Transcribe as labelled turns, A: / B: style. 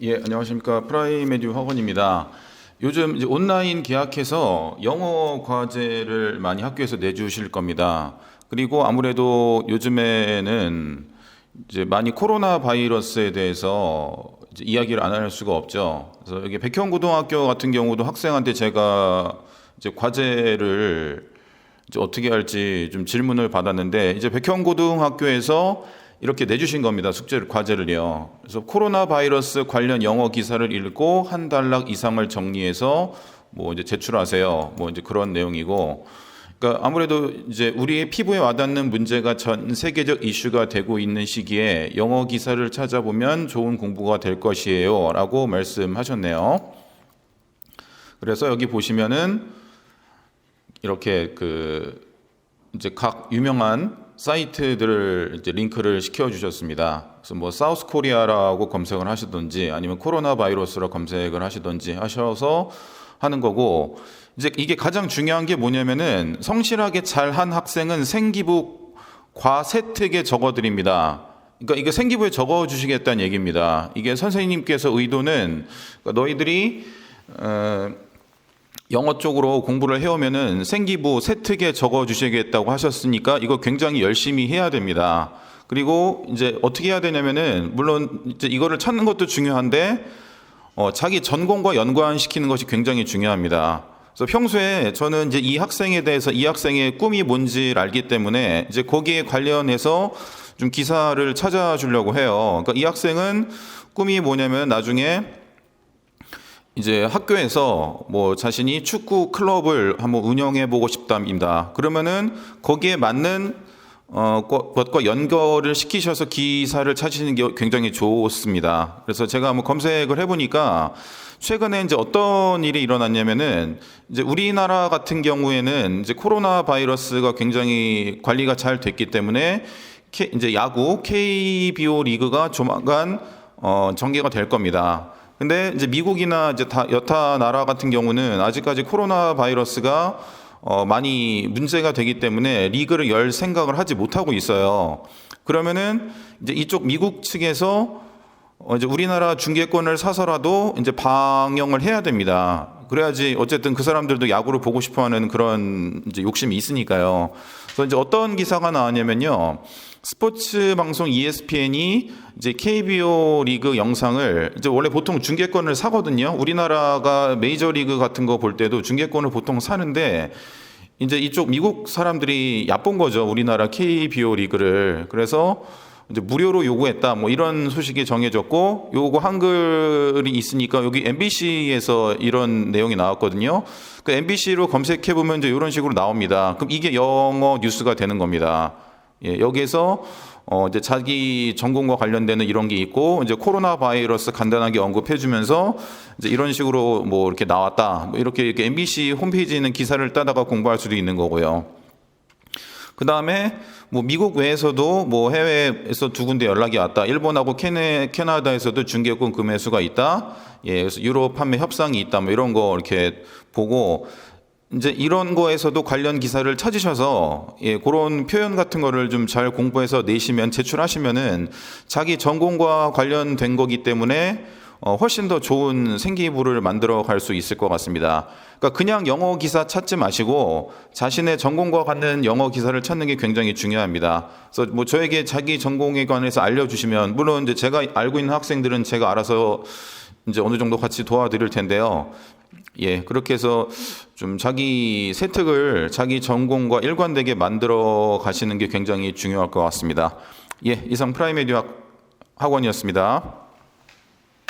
A: 예, 안녕하십니까. 프라이메듀 학원입니다. 요즘 이제 온라인 계약해서 영어 과제를 많이 학교에서 내주실 겁니다. 그리고 아무래도 요즘에는 이제 많이 코로나 바이러스에 대해서 이제 이야기를 안 할 수가 없죠. 그래서 여기 백현고등학교 같은 경우도 학생한테 제가 이제 과제를 이제 어떻게 할지 좀 질문을 받았는데, 이제 백현고등학교에서 이렇게 내주신 겁니다. 숙제를, 과제를요. 그래서 코로나 바이러스 관련 영어 기사를 읽고 한 단락 이상을 정리해서 뭐 이제 제출하세요. 뭐 이제 그런 내용이고, 그러니까 아무래도 이제 우리의 피부에 와닿는 문제가 전 세계적 이슈가 되고 있는 시기에 영어 기사를 찾아보면 좋은 공부가 될 것이에요라고 말씀하셨네요. 그래서 여기 보시면은 이렇게 이제 각 유명한 사이트들을 이제 링크를 시켜 주셨습니다. 그래서 뭐 사우스 코리아라고 검색을 하시든지 아니면 코로나 바이러스로 검색을 하시든지 하셔서 하는 거고, 이제 이게 가장 중요한 게 뭐냐면은 성실하게 잘한 학생은 생기부 과세특에 적어 드립니다. 그러니까 이거 생기부에 적어 주시겠다는 얘기입니다. 이게 선생님께서 의도는, 그러니까 너희들이 영어 쪽으로 공부를 해오면은 생기부 세특에 적어 주시겠다고 하셨으니까 이거 굉장히 열심히 해야 됩니다. 그리고 이제 어떻게 해야 되냐면은, 물론 이제 이거를 찾는 것도 중요한데 자기 전공과 연관시키는 것이 굉장히 중요합니다. 그래서 평소에 저는 이제 이 학생에 대해서, 이 학생의 꿈이 뭔지를 알기 때문에 이제 거기에 관련해서 좀 기사를 찾아주려고 해요. 그러니까 이 학생은 꿈이 뭐냐면 나중에 이제 학교에서 뭐 자신이 축구 클럽을 한번 운영해 보고 싶답니다. 그러면은 거기에 맞는 것과 연결을 시키셔서 기사를 찾으시는 게 굉장히 좋습니다. 그래서 제가 한번 검색을 해보니까 최근에 이제 어떤 일이 일어났냐면은, 이제 우리나라 같은 경우에는 이제 코로나 바이러스가 굉장히 관리가 잘 됐기 때문에 이제 야구 KBO 리그가 조만간 전개가 될 겁니다. 근데 이제 미국이나 이제 여타 나라 같은 경우는 아직까지 코로나 바이러스가 많이 문제가 되기 때문에 리그를 열 생각을 하지 못하고 있어요. 그러면은 이제 이쪽 미국 측에서 이제 우리나라 중계권을 사서라도 이제 방영을 해야 됩니다. 그래야지 어쨌든 그 사람들도 야구를 보고 싶어하는 그런 이제 욕심이 있으니까요. 그래서 이제 어떤 기사가 나왔냐면요, 스포츠 방송 ESPN이 이제 KBO 리그 영상을, 이제 원래 보통 중계권을 사거든요. 우리나라가 메이저리그 같은 거 볼 때도 중계권을 보통 사는데, 이제 이쪽 미국 사람들이 얕본 거죠, 우리나라 KBO 리그를. 그래서 이제 무료로 요구했다, 뭐 이런 소식이 정해졌고, 요거 한글이 있으니까 여기 MBC에서 이런 내용이 나왔거든요. 그 MBC로 검색해 보면 이제 이런 식으로 나옵니다. 그럼 이게 영어 뉴스가 되는 겁니다. 예, 여기에서 이제 자기 전공과 관련되는 이런 게 있고, 이제 코로나 바이러스 간단하게 언급해주면서 이제 이런 식으로 뭐 이렇게 나왔다, 뭐 이렇게 MBC 홈페이지에 있는 기사를 따다가 공부할 수도 있는 거고요. 그 다음에 뭐 미국 외에서도 뭐 해외에서 두 군데 연락이 왔다. 일본하고 캐나다에서도 중개권 금매수가 있다. 예, 그래서 유럽 판매 협상이 있다. 뭐 이런 거 이렇게 보고, 이제 이런 거에서도 관련 기사를 찾으셔서 그런 표현 같은 거를 좀 잘 공부해서 내시면, 제출하시면은 자기 전공과 관련된 거기 때문에 훨씬 더 좋은 생기부를 만들어 갈 수 있을 것 같습니다. 그러니까 그냥 영어 기사 찾지 마시고 자신의 전공과 같은 영어 기사를 찾는 게 굉장히 중요합니다. 그래서 뭐 저에게 자기 전공에 관해서 알려주시면, 물론 이제 제가 알고 있는 학생들은 제가 알아서 이제 어느 정도 같이 도와드릴 텐데요. 예, 그렇게 해서 좀 자기 세특을 자기 전공과 일관되게 만들어 가시는 게 굉장히 중요할 것 같습니다. 예, 이상 프라이메듀 학원이었습니다.